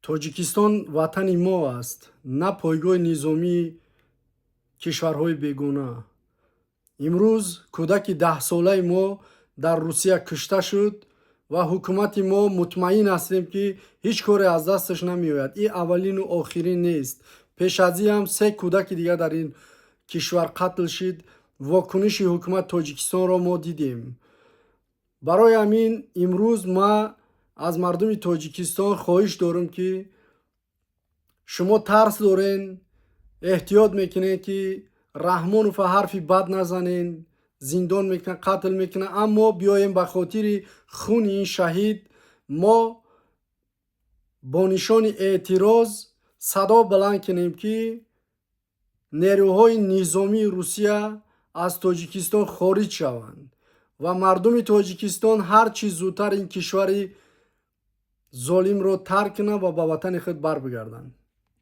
тоҷикистон ватани мо аст, на пойгоҳи низомии кишварҳои бегуна. имрӯз кӯдаки 10-солаи мо дар Русия кушта шуд ва ҳукумати мо мутмаин ҳастем, ки ҳеҷ коре аз дасташ намеояд. ин аввалину охирин нест. пеш аз ин ҳам 3 кӯдаки дига дар ин кишвар қатл шид. вокуниши ҳукумати Тоҷикистонро мо дидем. барои ҳамин имрӯз ма аз мардуми Тоҷикистон хоҳиш дорам, ки шумо тарс дорен, эҳтиёт мекунед, ки Раҳмонова ҳарфи бад назанен, зиндон мекунад, қатл мекунад. аммо биёем ба хотири хуни ин шаҳид мо бо нишони эътироз садо баланд кунем, ки нерӯҳои низомии Русия аз Тоҷикистон хориҷ шаванд ва мардуми Тоҷикистон ҳар чӣ зудтар ин кишвари золимро тарк кунанд ва ба ватани худ барбигарданд.